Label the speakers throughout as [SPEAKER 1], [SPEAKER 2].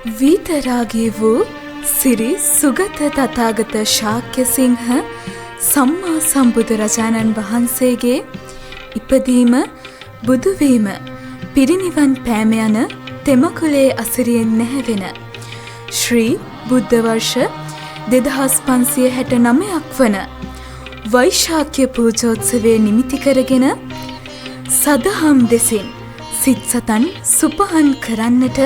[SPEAKER 1] වීතරාගී වූ සිරි සුගත තථාගත ශාක්‍ය සිංහ සම්මා සම්බුදුරජාණන් වහන්සේගේ ඉපදීම බුදුවීම පිරිනිවන් පෑම යන තෙමකුලේ අසිරියෙන් නැහැවෙන ශ්‍රී බුද්ධ වර්ෂ 2569ක් වන වෛශාඛ්‍ය පූජෝත්සවයේ නිමිති කරගෙන සදහම් දෙසින් සිත් සතන් සුපහන් කරන්නට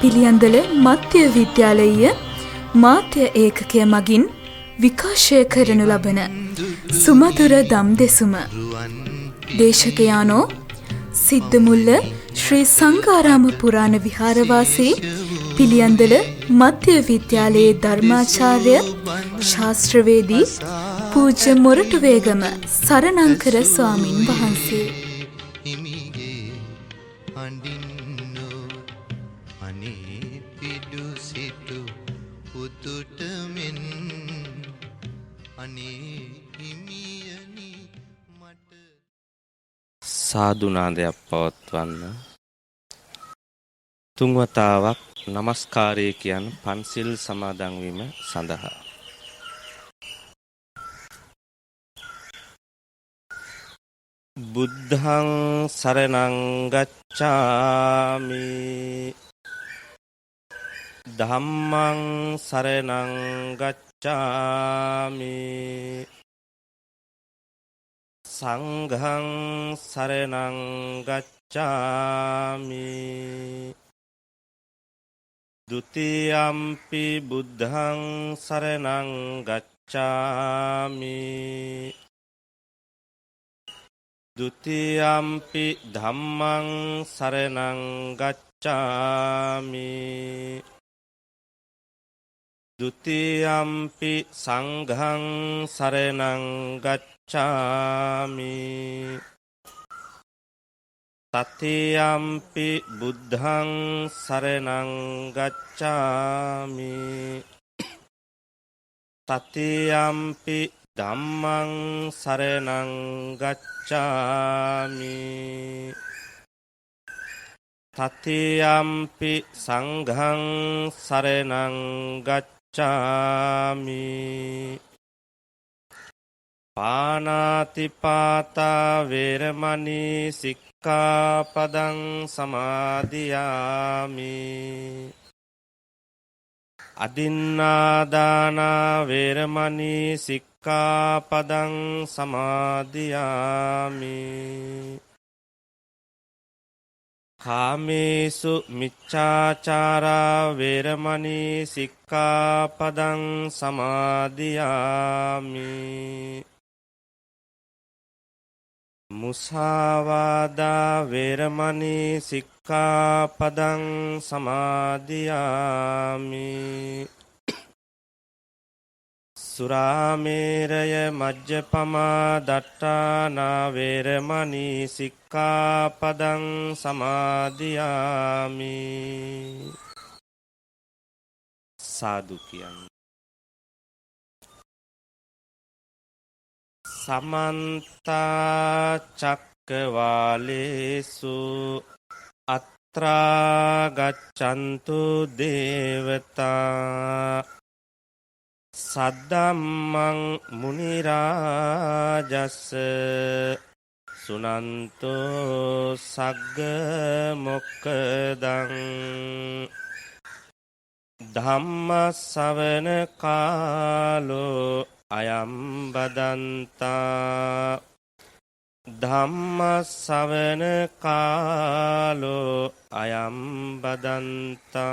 [SPEAKER 1] පිළියන්දල මධ්‍ය විද්‍යාලීය මාධ්‍ය ඒකකය මගින් විකාශය කරනු ලබන සුමధుර දම් දෙසුම දේශකයානෝ සිද්ධමුල්ල ශ්‍රී සංඝාරාම පුරාණ විහාරවාසී පිළියන්දල මධ්‍ය විද්‍යාලයේ ධර්මාචාර්ය ශාස්ත්‍රවේදී පූජ්‍ය මොරටුවේගම සරණංකර ස්වාමින් වහන්සේ.
[SPEAKER 2] සාදුනාදයක් පවත්වන්න තුන්වතාවක් නමස්කාරය කියන පන්සිල් සමාදන් වීම සඳහා බුද්ධං සරණං ගච්ඡාමි ධම්මං සරණං ගච්ඡාමි සංඝං සරණං ගච්ඡාමි ဒ ුතියම්පි බුද්ධං සරණං ගච්ඡාමි ဒ ුතියම්පි ධම්මං සරණං ගච්ඡාමි ဒ ුතියම්පි සංඝං සරණං ගච්ඡාමි තතියම්පි බුද්ධං සරණං ගච්ඡාමි තතියම්පි ධම්මං සරණං ගච්ඡාමි තතියම්පි සංඝං සරණං ගච්ඡාමි පානාතිපාතා වේරමණී සික්ඛාපදං සමාදියාමි අදින්නාදානා වේරමණී සික්ඛාපදං සමාදියාමි කාමේසු මිච්ඡාචාරා වේරමණී සික්ඛාපදං සමාදියාමි මුසාවාදා වේරමණී සික්ඛාපදං සමාදියාමි සුරාමේරය මජ්ජපමා දට්ඨානා වේරමණී සික්ඛාපදං සමාදියාමි සාදු කියන්නේ සමන්ත චක්කවාලේසු අත්‍රා ගච්ඡන්තු දේවතා සද්දම්මං මුනි රාජස්ස සුනන්තෝ සග්ග මොක්ඛදං ධම්ම ශ්‍රවණ කාලෝ අයම් බදන්තා ධම්ම ශ්‍රවණ කාලෝ අයම් බදන්තා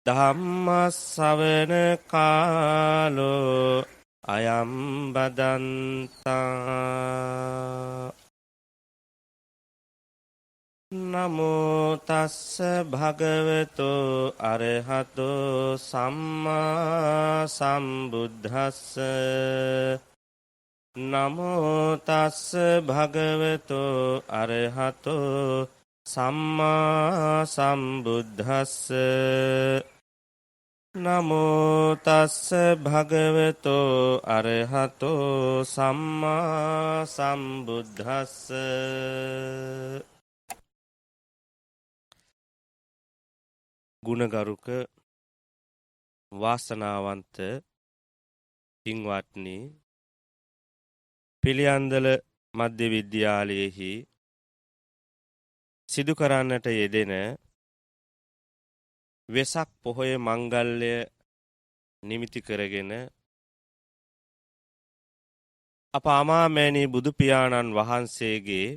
[SPEAKER 2] ධම්ම ශ්‍රවණ කාලෝ අයම් බදන්තා නමෝ තස්ස භගවතෝ අරහතෝ සම්මා සම්බුද්දස්ස නමෝ තස්ස භගවතෝ අරහතෝ සම්මා සම්බුද්දස්ස නමෝ තස්ස භගවතෝ අරහතෝ සම්මා සම්බුද්දස්ස ගුණගරුක වාසනාවන්ත පින්වත්නි පිළියන්දල මධ්‍ය විද්‍යාලයේහි සිදු කරන්නට යෙදෙන වෙසක් පොහොය මංගල්‍ය නිමිති කරගෙන අප අමාමෑණී බුදු පියාණන් වහන්සේගේ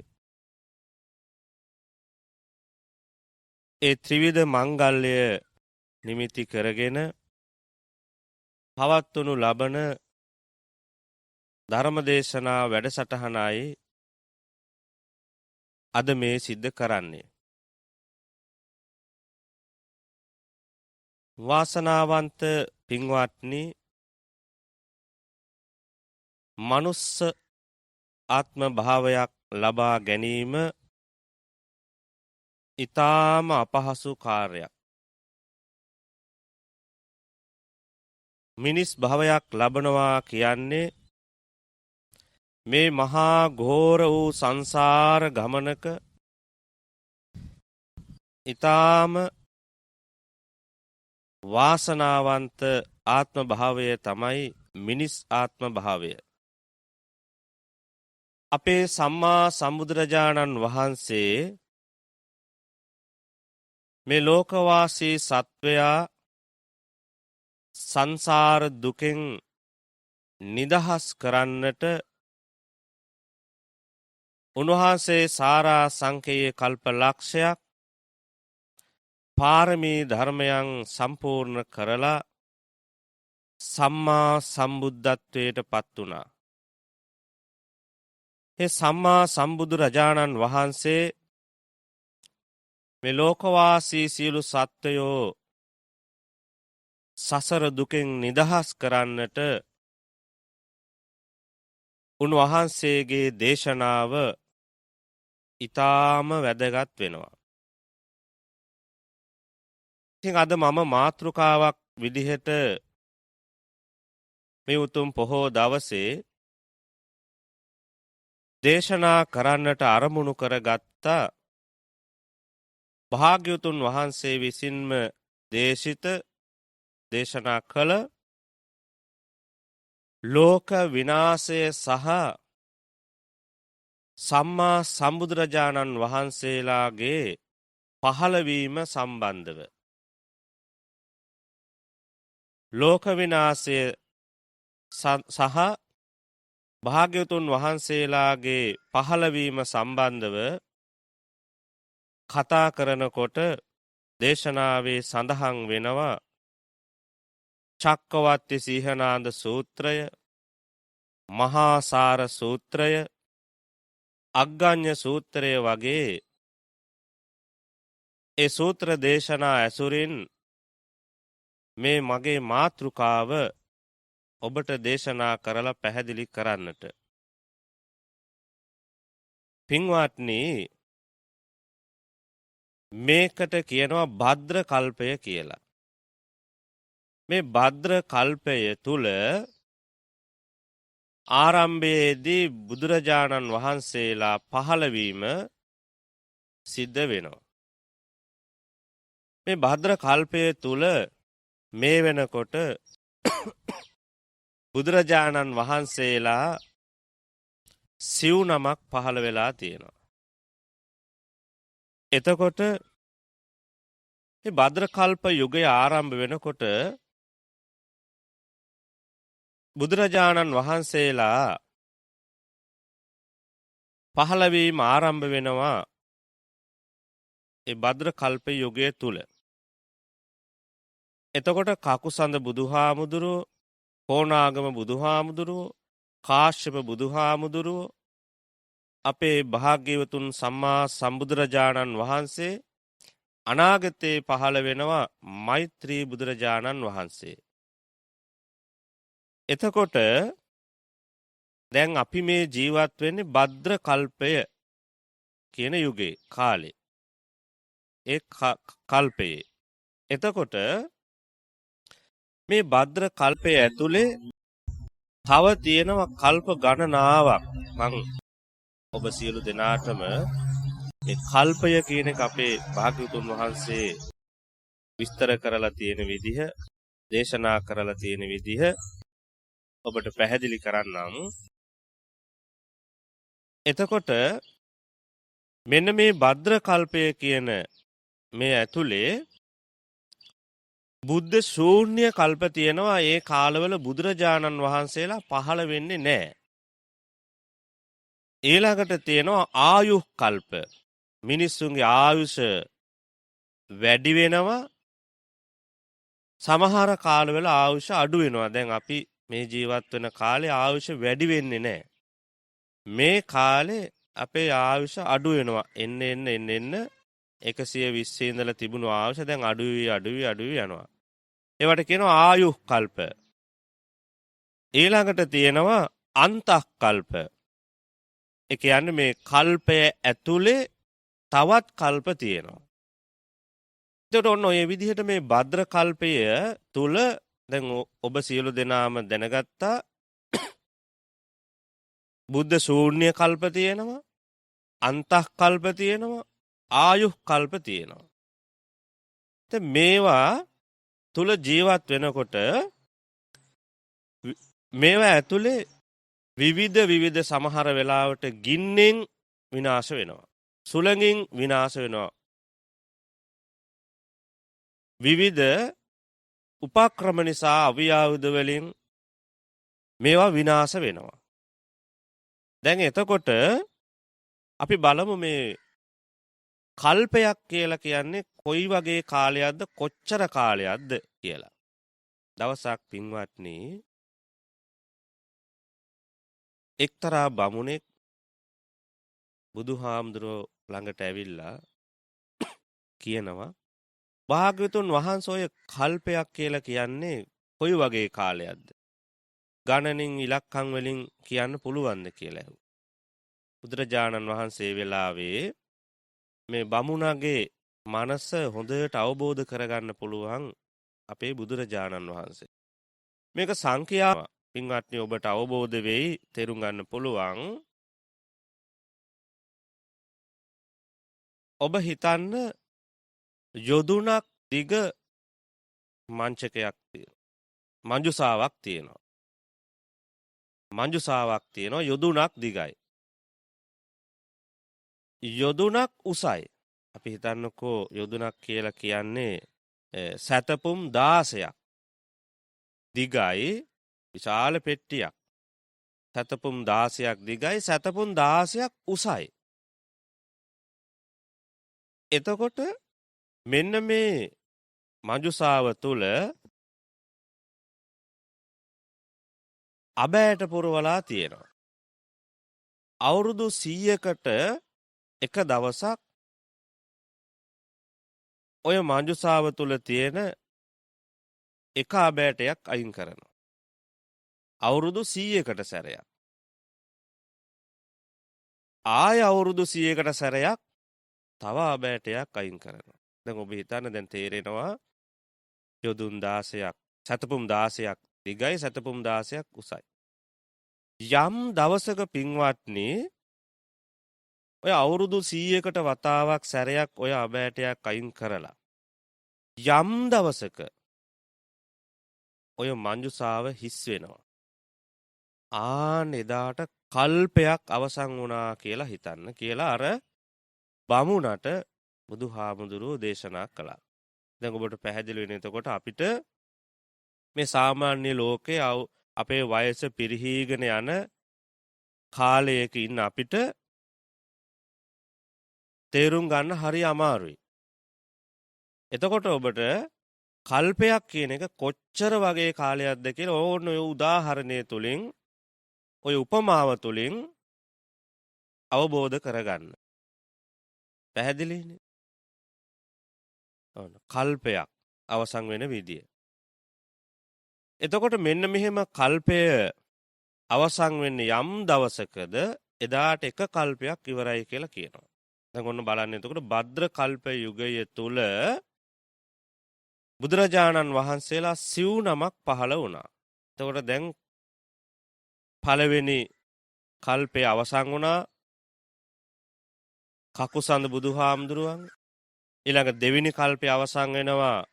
[SPEAKER 2] ඒ ත්‍රිවිධ මංගල්‍ය නිමිති කරගෙන පවත්වනු ලබන ධර්මදේශනා වැඩසටහනයි අද මේ සිද්ධ කරන්නේ. වාසනාවන්ත පින්වත්නි මනුස්ස ආත්ම භාවයක් ලබා ගැනීම ඊටාම අපහසු කාර්යයක්. මිනිස් භවයක් ලබනවා කියන්නේ මේ මහා ඝෝර වූ සංසාර ගමනක ඊටාම වාසනාවන්ත ආත්ම භාවය තමයි මිනිස් ආත්ම භාවය. අපේ සම්මා සම්බුදුරජාණන් වහන්සේ මේ ලෝකවාසී සත්වයා සංසාර දුකෙන් නිදහස් කරන්නට උන්වහන්සේ සාරා සංකේය කල්ප ලක්ෂයක් පාරමී ධර්මයන් සම්පූර්ණ කරලා සම්මා සම්බුද්ධත්වයට පත් වුණා. ඒ සම්මා සම්බුදුරජාණන් වහන්සේ මේ ලෝකවාසී සියලු සත්වයෝ සසර දුකෙන් නිදහස් කරන්නට උන්වහන්සේගේ දේශනාව ඊටාම වැදගත් වෙනවා. ඉතින් අද මම මාතෘකාවක් විදිහට මේ උතුම් පොහෝ දවසේ දේශනා කරන්නට අරමුණු කරගත්ත භාග්‍යවතුන් වහන්සේ විසින්ම දේශිත දේශනා කළ ලෝක විනාශය සහ සම්මා සම්බුදුරජාණන් වහන්සේලාගේ පහළවීම සම්බන්ධව ලෝක විනාශය සහ භාග්‍යවතුන් වහන්සේලාගේ පහළවීම සම්බන්ධව කතා කරනකොට දේශනාවේ සඳහන් වෙනවා චක්කවර්ති සීහනාන්ද සූත්‍රය, මහා සාර සූත්‍රය, අග්ගඤ්ඤ සූත්‍රය වගේ ඒ සූත්‍ර දේශනා ඇසුරින් මේ මගේ මාතෘකාව ඔබට දේශනා කරලා පැහැදිලි කරන්නට. පින්වත්නි මේකට කියනවා භද්‍ර කල්පය කියලා. මේ භද්‍ර කල්පය තුල ආරම්භයේදී බුදුරජාණන් වහන්සේලා පහළවීම සිද්ධ වෙනවා. මේ භද්‍ර කල්පය තුල මේ වෙනකොට බුදුරජාණන් වහන්සේලා සිව් නමක් පහළ වෙලා තියෙනවා. එතකොට මේ භද්‍ර කල්ප යුගය ආරම්භ වෙනකොට බුදුරජාණන් වහන්සේලා පහළවීම ආරම්භ වෙනවා ඒ භද්‍ර කල්ප යුගය තුල. එතකොට කකුසඳ බුදුහාමුදුරුවෝ, කොණාගම බුදුහාමුදුරුවෝ, කාශ්‍යප බුදුහාමුදුරුවෝ, අපේ භාග්‍යවතුන් සම්මා සම්බුදුරජාණන් වහන්සේ, අනාගතේ පහළ වෙනවා මෛත්‍රී බුදුරජාණන් වහන්සේ. එතකොට දැන් අපි මේ ජීවත් වෙන්නේ භද්‍ර කල්පය කියන යුගයේ කාලේ. ඒ කල්පයේ. එතකොට මේ භද්‍ර කල්පය ඇතුලේ තව තියෙනවා කල්ප ගණනාවක්. මං ඔබ සියලු දෙනාටම ඒ කල්පය කියන එක අපේ භාග්‍යවතුන් වහන්සේ විස්තර කරලා තියෙන විදිහ, දේශනා කරලා තියෙන විදිහ ඔබට පැහැදිලි කරන්නම්. එතකොට මෙන්න මේ භද්‍ර කල්පය කියන මේ ඇතුලේ බුද්ධ ශූන්‍ය කල්ප තියෙනවා. ඒ කාලවල බුදුරජාණන් වහන්සේලා පහළ වෙන්නේ නැහැ. ඊළඟට තියෙනවා ආයුක් කල්ප. මිනිස්සුන්ගේ ආයුෂ වැඩි වෙනවා. සමහර කාලවල ආයුෂ අඩු වෙනවා. දැන් අපි මේ ජීවත් වෙන කාලේ ආයුෂ වැඩි වෙන්නේ නැහැ. මේ කාලේ අපේ ආයුෂ අඩු වෙනවා. එන්න 120 ඉඳලා තිබුණු ආයුෂ දැන් අඩු යනවා. ඒවට කියනවා ආයුක් කල්ප. ඊළඟට තියෙනවා අන්තක් කල්ප. ඒ කියන්නේ මේ කල්පය ඇතුලේ තවත් කල්ප තියෙනවා. එතකොට ඔන්න ඔය විදිහට මේ භද්‍ර කල්පය තුල දැන් ඔබ සියලු දෙනාම දැනගත්තා බුද්ධ ශූන්‍ය කල්ප තියෙනවා, අන්තක් කල්ප තියෙනවා, ආයුක් කල්ප තියෙනවා. දැන් මේවා තුල ජීවත් වෙනකොට මේවා ඇතුලේ විවිධ සමහර වෙලාවට ගින්නෙන් විනාශ වෙනවා. සුළඟින් විනාශ වෙනවා. විවිධ උපක්‍රම නිසා අවියාවුද වලින් මේවා විනාශ වෙනවා. දැන් එතකොට අපි බලමු මේ කල්පයක් කියලා කියන්නේ කොයි වගේ කාලයක්ද කොච්චර කාලයක්ද කියලා. දවසක් පින්වත්නි එක්තරා බමුණෙක් බුදුහාමුදුරුවෝ ළඟට ඇවිල්ලා කියනවා භාග්‍යවතුන් වහන්සේ ඔය කල්පයක් කියලා කියන්නේ කොයි වගේ කාලයක්ද? ගණනින් ඉලක්කම් වලින් කියන්න පුළුවන්ද කියලා ඇහුවා. බුදුරජාණන් වහන්සේ වෙලාවේ මේ බමුණගේ මනස හොඳට අවබෝධ කරගන්න පුළුවන් අපේ බුදුරජාණන් වහන්සේ. මේක සංඛ්‍යාව පින්වත්නි ඔබට අවබෝධ වෙයි, තේරුම් ගන්න පුළුවන්. ඔබ හිතන්න යොදුනක් දිග මංචකයක් තියෙනවා. මංජුසාවක් තියෙනවා. මංජුසාවක් තියෙනවා යොදුනක් දිගයි. යොදුනක් උසයි. අපි හිතන්නකෝ යොදුනක් කියලා කියන්නේ සැතපුම් 16ක් දිගයි විශාල පෙට්ටියක්. සැතපුම් 16ක් දිගයි, සැතපුම් 16ක් උසයි. එතකොට මෙන්න මේ මංජුසාව තුල අබෑට පුරවලා තියෙනවා. අවුරුදු 100කට එක දවසක් ඔය මංජුසාව තුල තියෙන එක අබෑටයක් අයින් කරනවා. අවුරුදු 100කට සැරයක්. ආය අවුරුදු 100කට සැරයක් තව අබෑටයක් අයින් කරනවා. දැන් ඔබ හිතන්න දැන් තේරෙනවා යොදුන් 16ක් සැතපුම් 16ක් දිගයි, සැතපුම් 16ක් උසයි. යම් දවසක පින්වත්නි ඔය අවුරුදු 100කට වතාවක් සැරයක් ඔය අබෑටයක් අයින් කරලා යම් දවසක ඔය මංජුසාව හිස් වෙනවා. ආන් එදාට කල්පයක් අවසන් වුණා කියලා හිතන්න කියලා අර බමුණට බුදුහාමුදුරුවෝ දේශනා කළා. දැන් ඔබට පැහැදිලි වෙන එතකොට අපිට මේ සාමාන්‍ය ලෝකේ අපේ වයස පිරිහීගෙන යන කාලයක ඉන්න අපිට තේරුම් ගන්න හරි අමාරුයි. එතකොට ඔබට කල්පයක් කියන එක කොච්චර වගේ කාලයක්ද කියලා ඕන ඔය උදාහරණය තුලින් ඔය උපමාව තුලින් අවබෝධ කරගන්න. පැහැදිලිනේ? කල්පයක් අවසන් වෙන විදිය. එතකොට මෙන්න මෙහෙම කල්පය අවසන් වෙන්නේ යම් දවසකද එදාට එක කල්පයක් ඉවරයි කියලා කියනවා. දැන් ඔන්න බලන්න එතකොට භද්‍ර කල්ප යුගය තුල බුදුරජාණන් වහන්සේලා සිව් නමක් පහළ වුණා. එතකොට දැන් පළවෙනි කල්පය අවසන් වුණා කකුසඳ බුදුහාමුදුරුවන්. ඊළඟ දෙවෙනි කල්පය අවසන් වෙනවා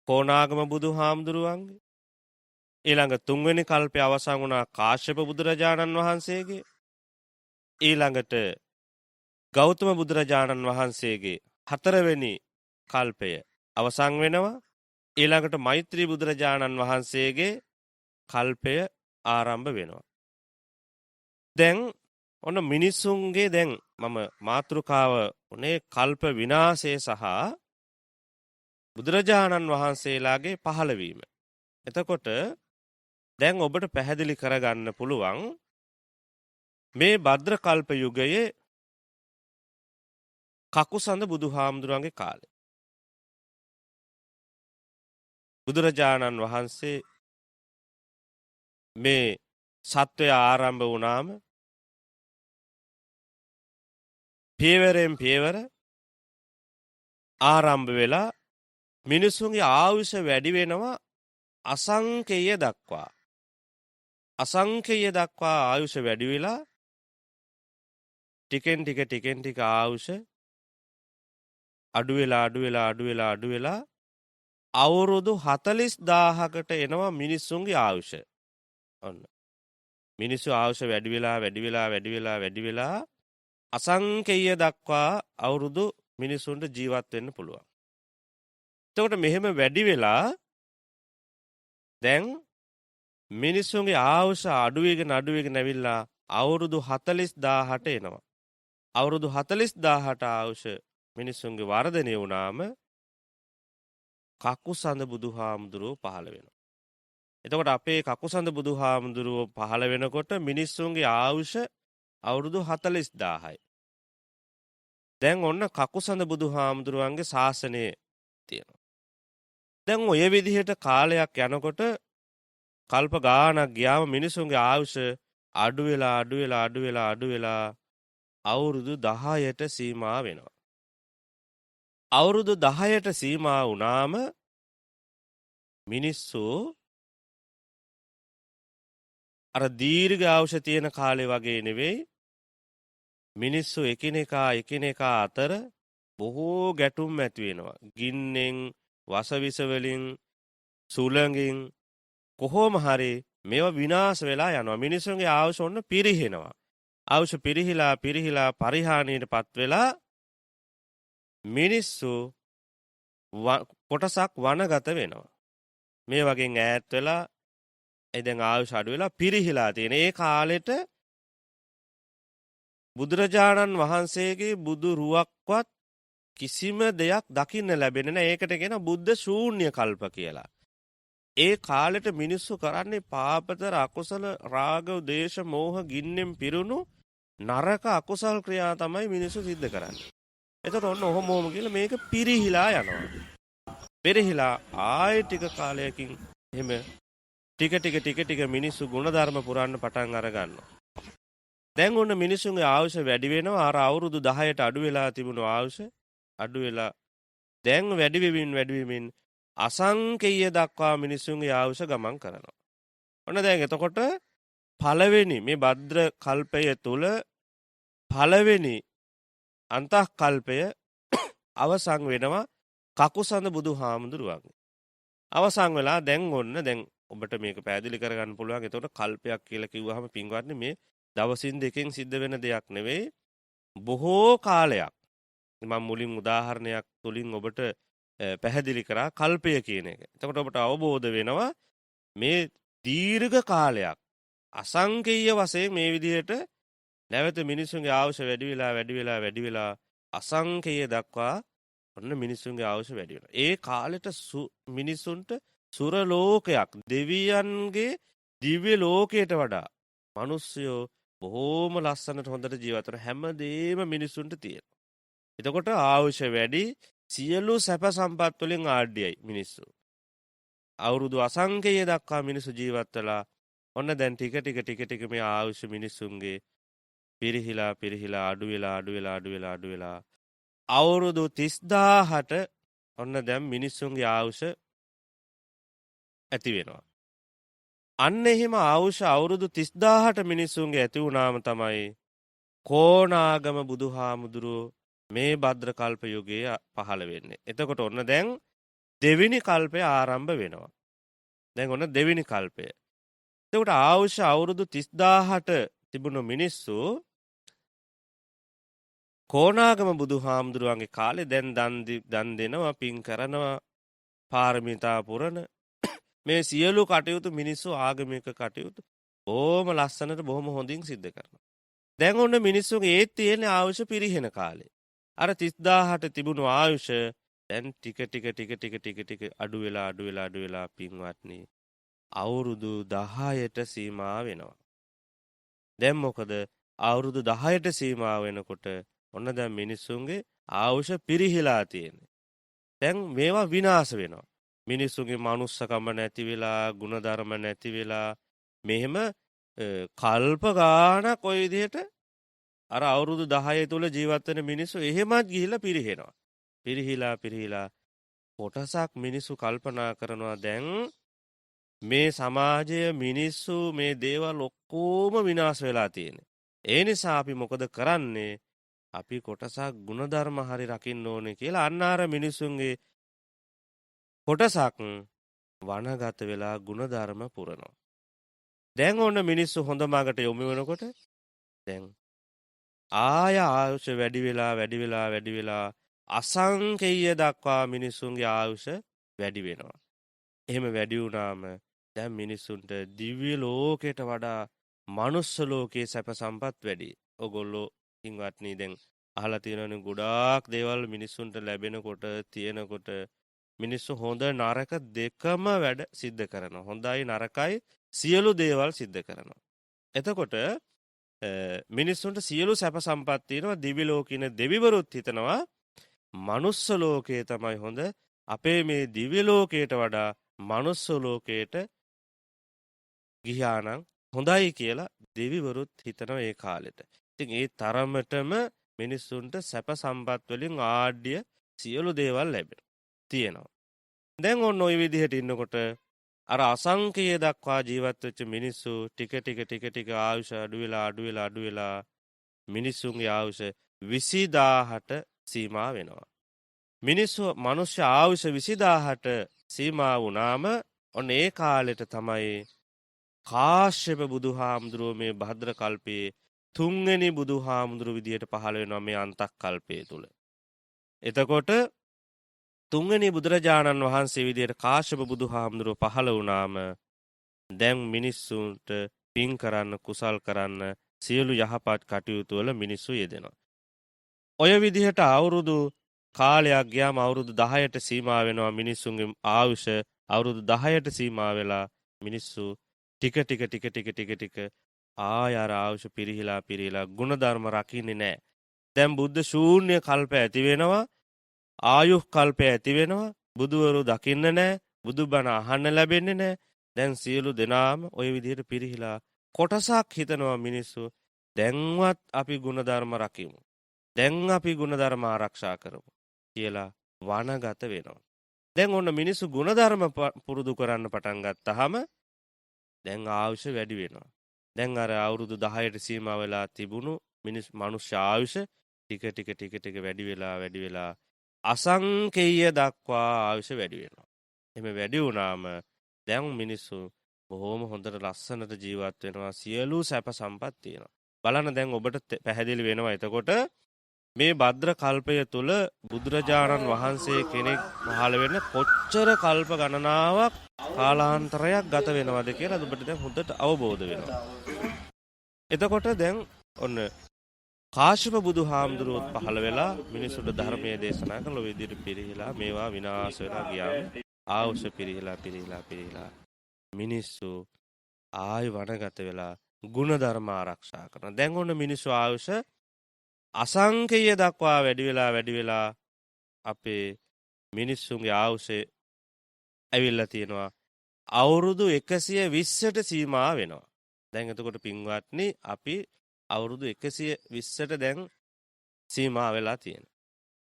[SPEAKER 2] කෝණාගම බුදුහාමුදුරුවන්ගේ. ඊළඟ තුන්වෙනි කල්පය අවසන් වුණා කාශ්‍යප බුදුරජාණන් වහන්සේගේ. ඊළඟට ගෞතම බුදුරජාණන් වහන්සේගේ හතරවෙනි කල්පය අවසන් වෙනවා. ඊළඟට මෛත්‍රී බුදුරජාණන් වහන්සේගේ කල්පය ආරම්භ වෙනවා. දැන් ඔන්න මිනිස්සුන්ගේ දැන් මම මාතෘකාව උනේ කල්ප විනාශය සහ බුදුරජාණන් වහන්සේලාගේ පහළවීම. එතකොට දැන් ඔබට පැහැදිලි කරගන්න පුළුවන් මේ භද්‍ර කල්ප යුගයේ කකුසඳ බුදුහාමුදුරන්ගේ කාලේ. බුදුරජාණන් වහන්සේ මේ සත්වය ආරම්භ වුණාම පියවරෙන් පියවර ආරම්භ වෙලා මිනිසුන්ගේ ආයුෂ වැඩි වෙනවා අසංකේය දක්වා. අසංකේය දක්වා ආයුෂ වැඩි වෙලා ටිකෙන් ටික ආයුෂ අඩු වෙලා අවුරුදු 40000කට එනවා මිනිස්සුන්ගේ ආයුෂ. ඔන්න. මිනිස්සු ආයුෂ වැඩි වෙලා අසංකේය දක්වා අවුරුදු මිනිසුන්ට ජීවත් වෙන්න පුළුවන්. එතකොට මෙහෙම වැඩි වෙලා දැන් මිනිස්සුන්ගේ ආයුෂ අඩු වෙගෙන ඇවිල්ලා අවුරුදු 40000ට එනවා. අවුරුදු 40000ට ආයුෂ මිනිස්සුන්ගේ වර්ධනය වුණාම කකුසඳ බුදුහාමුදුරුවෝ පහළ වෙනවා. එතකොට අපේ කකුසඳ බුදුහාමුදුරුවෝ පහළ වෙනකොට මිනිස්සුන්ගේ ආයුෂ අවුරුදු 40000යි. දැන් ඔන්න කකුසඳ බුදුහාමුදුරුවන්ගේ ශාසනය තියෙනවා. දැන් ඔය විදිහට කාලයක් යනකොට කල්ප ගාණක් ගියාම මිනිසුන්ගේ ආයුෂ අඩු වෙලා අවුරුදු 10ට සීමා වෙනවා. අවුරුදු 10ට සීමා වුණාම මිනිස්සු අර දීර්ඝ ආයුෂ තියෙන කාලේ වගේ නෙවෙයි. මිනිස්සු එකිනෙකා අතර බොහෝ ගැටුම් ඇති වෙනවා. ගින්නෙන්, වසවිස වලින්, සුළඟින් කොහොම හරි මේවා විනාශ වෙලා යනවා. මිනිස්සුන්ගේ ආයුෂ ඔන්න පිරිහෙනවා. ආයුෂ පිරිහිලා පරිහානියටපත් වෙලා මිනිස්සු කොටසක් වනගත වෙනවා. මේ වගේ ඈත් වෙලා දැන් ආයුෂ අඩු වෙලා පිරිහිලා තියෙන. ඒ කාලෙට බුදුරජාණන් වහන්සේගේ බුදු රුවක්වත් කිසිම දෙයක් දකින්න ලැබෙන්නේ නැහැ. ඒකට කියන බුද්ධ ශූන්‍ය කල්ප කියලා. ඒ කාලෙට මිනිස්සු කරන්නේ පාපතර අකුසල රාග දේශ මෝහ ගින්නෙන් පිරුණු නරක අකුසල් ක්‍රියා තමයි මිනිස්සු සිද්ධ කරන්නේ. එතකොට ඔන්න ඔහොම කියලා මේක පිරිහිලා යනවා. පිරිහිලා ආයෙ ටික කාලයකින් එහෙම ටික මිනිස්සු ගුණධර්ම පුරන්න පටන් අර ගන්නවා. දැන් ඔන්න මිනිස්සුන්ගේ ආයුෂ වැඩි වෙනවා. අර අවුරුදු 10ට අඩු වෙලා තිබුණු ආයුෂ අඩු වෙලා දැන් වැඩි වෙමින් අසංකේය දක්වා මිනිස්සුන්ගේ ආයුෂ ගමන් කරනවා. ඔන්න දැන් එතකොට පළවෙනි මේ භද්‍ර කල්පය තුල පළවෙනි අන්තଃකල්පය අවසන් වෙනවා කකුසඳ බුදුහාමුදුරුවන්ගේ. අවසන් වෙලා දැන් ඔබට මේක පැහැදිලි කරගන්න පුළුවන්. එතකොට කල්පයක් කියලා කිව්වහම පින්වත්නි මේ දවසින් දෙකෙන් සිද්ධ වෙන දෙයක් නෙවෙයි. බොහෝ කාලයක්. මම මුලින් උදාහරණයක් තුලින් ඔබට පැහැදිලි කරා කල්පය කියන එක. එතකොට ඔබට අවබෝධ වෙනවා මේ දීර්ඝ කාලයක් අසංකේය වශයෙන් මේ විදිහට නැවත මිනිසුන්ගේ ආයුෂ වැඩි වෙලා අසංකේය දක්වා ඔන්න මිනිසුන්ගේ ආයුෂ වැඩි වෙනවා. ඒ කාලෙට මිනිසුන්ට සුර ලෝකයක් දෙවියන්ගේ දිව්‍ය ලෝකයට වඩා මිනිස්සුયો බොහෝම ලස්සනට හොඳට ජීවත් වෙන හැමදේම මිනිසුන්ට තියෙනවා. එතකොට ආයුෂ වැඩි සියලු සැප සම්පත් වලින් ආඩ්‍යයි මිනිස්සු. අවුරුදු අසංකේය දක්වා මිනිස්සු ජීවත් වෙලා ඔන්න දැන් ටික මේ ආයුෂ මිනිස්සුන්ගේ පිරිහිලා අඩු වෙලා අවුරුදු 30000ට ඔන්න දැන් මිනිස්සුන්ගේ ආයුෂ ඇති වෙනවා. අන්න එහෙම ආයුෂ අවුරුදු 30000ට මිනිස්සුන්ගේ ඇති වුණාම තමයි කෝණාගම බුදුහාමුදුරුවෝ මේ භද්‍ර කල්ප යුගයේ පහළ වෙන්නේ. එතකොට ඔන්න දැන් දෙවෙනි කල්පය ආරම්භ වෙනවා. දැන් ඔන්න දෙවෙනි කල්පය. එතකොට ආයුෂ අවුරුදු 30000ට තිබුණු මිනිස්සු කොණාගම බුදුහාමුදුරුවන්ගේ කාලේ දැන් දන් දෙනවා, පින් කරනවා, පාරමිතා පුරන මේ සියලු කටයුතු මිනිස්සු ආගමික කටයුතු බොහොම ලස්සනට බොහොම හොඳින් සිද්ධ කරනවා. දැන් ඔන්න මිනිස්සුගේ ඒත් තියෙන ආයුෂ පිරිහෙන කාලේ. අර 30000ට තිබුණු ආයුෂ දැන් ටික අඩු වෙලා පින්වත්නි අවුරුදු 10ට සීමා වෙනවා. දැන් මොකද අවුරුදු 10ට සීමා වෙනකොට ඔන්න දැන් මිනිස්සුන්ගේ ආයුෂ පිරිහිලා තියෙන්නේ. දැන් මේවා විනාශ වෙනවා. මිනිස්සුන්ගේ මනුස්සකම නැති වෙලා, ಗುಣධර්ම නැති වෙලා මෙහෙම කල්ප ගාණක් ඔය විදිහට අර අවුරුදු 10 තුල ජීවත් වෙන මිනිස්සු එහෙමත් ගිහිල්ලා පිරිහෙනවා. පිරිහිලා කොටසක් මිනිස්සු කල්පනා කරනවා දැන් මේ සමාජය මිනිස්සු මේ දේවල් ඔක්කොම විනාශ වෙලා තියෙන්නේ. ඒ නිසා අපි මොකද කරන්නේ? අපි කොටසක් ಗುಣධර්ම හරි රකින්න ඕනේ කියලා අන්න අර මිනිස්සුන්ගේ කොටසක් වනගත වෙලා ಗುಣධර්ම පුරනවා. දැන් ඔන්න මිනිස්සු හොඳ මාර්ගට යොමු වෙනකොට දැන් ආයුෂ වැඩි වෙලා අසංකේය දක්වා මිනිස්සුන්ගේ ආයුෂ වැඩි වෙනවා. එහෙම වැඩි වුණාම දැන් මිනිස්සුන්ට දිව්‍ය ලෝකයට වඩා මනුස්ස ලෝකයේ සැප සම්පත් වැඩි. ඔගොල්ලෝ කින්වත්නි දැන් අහලා තියෙනවනේ ගොඩාක් දේවල් මිනිස්සුන්ට ලැබෙනකොට තියෙනකොට මිනිස්සු හොඳ නරක දෙකම වැඩ සිද්ධ කරනවා. හොඳයි නරකයි සියලු දේවල් සිද්ධ කරනවා. එතකොට මිනිස්සුන්ට සියලු සැප සම්පත් තියෙනවා. දිව්‍ය ලෝකින දෙවිවරුත් හිතනවා මනුස්ස ලෝකයේ තමයි හොඳ. අපේ මේ දිව්‍ය ලෝකයට වඩා මනුස්ස ලෝකයට ගියානම් හොඳයි කියලා දෙවිවරුත් හිතනවා ඒ කාලෙට. ඉතින් ඒ තරමටම මිනිස්සුන්ට සැප සම්පත් වලින් ආඩ්‍ය සියලු දේවල් ලැබෙනවා. තියෙනවා. දැන් ඔන්න ওই විදිහට ඉන්නකොට අර අසංකේය දක්වා ජීවත් වෙච්ච මිනිස්සු ටික ආයුෂ අඩු වෙලා මිනිස්සුන්ගේ ආයුෂ 20000ට සීමා වෙනවා. මනුෂ්‍ය ආයුෂ 20000ට සීමා වුණාම ඔන්න ඒ කාලෙට තමයි කාශ්‍යප බුදුහාමුදුරුව මේ භද්‍ර කල්පයේ තුන්වෙනි බුදුහාමුදුරුව විදියට පහළ වෙනවා මේ අන්තක් කල්පයේ තුල. එතකොට තුන්වෙනි බුදුරජාණන් වහන්සේ විදියට කාශ්‍යප බුදුහාමුදුරුව පහළ වුණාම දැන් මිනිස්සුන්ට පින් කරන්න කුසල් කරන්න සියලු යහපත් කටයුතු වල මිනිස්සු යෙදෙනවා. ඔය විදිහට අවුරුදු කාලයක් ගියාම අවුරුදු 10ට සීමා වෙනවා මිනිස්සුන්ගේ ආයුෂ අවුරුදු 10ට සීමා වෙලා මිනිස්සු ටික ආයාර ආයුෂ පිරිහිලා ගුණධර්ම රකින්නේ නැහැ. දැන් බුද්ධ ශූන්‍ය කල්ප ඇති වෙනවා. ආයුක් කල්පය ඇති වෙනවා. බුදුවරු දකින්න නැහැ. බුදුබණ අහන්න ලැබෙන්නේ නැහැ. දැන් සියලු දෙනාම ওই විදිහට පිරිහිලා කොටසක් හිතනවා මිනිස්සු දැන්වත් අපි ගුණධර්ම රකිමු. දැන් අපි ගුණධර්ම ආරක්ෂා කරමු කියලා වනගත වෙනවා. දැන් ඔන්න මිනිස්සු ගුණධර්ම පුරුදු කරන්න පටන් ගත්තාම දැන් ආයුෂ වැඩි වෙනවා. දැන් අර අවුරුදු 10ට සීමා වෙලා තිබුණු මනුෂ්‍ය ආයුෂ ටික වැඩි වෙලා අසංකේය දක්වා ආයුෂ වැඩි වෙනවා. එහෙම වැඩි වුණාම දැන් මිනිස්සු බොහොම හොඳට ලස්සනට ජීවත් වෙනවා. සියලු සැප සම්පත් තියෙනවා. බලන්න දැන් ඔබට පැහැදිලි වෙනවා. එතකොට මේ භද්‍ර කල්පය තුල බුදුරජාණන් වහන්සේ කෙනෙක් පහළ වෙන්න කොච්චර කල්ප ගණනාවක් කාලාන්තරයක් ගත වෙනවද කියලා ඔබට දැන් හොඳට අවබෝධ වෙනවා. එතකොට දැන් ඔන්න කාශ්‍යප බුදුහාමුදුරුවෝ පහළ වෙලා මිනිසුන්ට ධර්මයේ දේශනා කළ විදිහට පිරිහිලා මේවා විනාශ වෙලා ගියාම ආවුෂ පිරිහිලා මිනිස්සු ආයි වනගත වෙලා ගුණධර්ම ආරක්ෂා කරන. දැන් ඔන්න මිනිස්සු ආයුෂ අසංකේය දක්වා වැඩි වෙලා අපේ මිනිස්සුන්ගේ ආයුෂේ ඇවිල්ලා තියෙනවා අවුරුදු 120ට සීමා වෙනවා. දැන් එතකොට පින්වත්නි අපි අවුරුදු 120ට දැන් සීමා වෙලා තියෙනවා.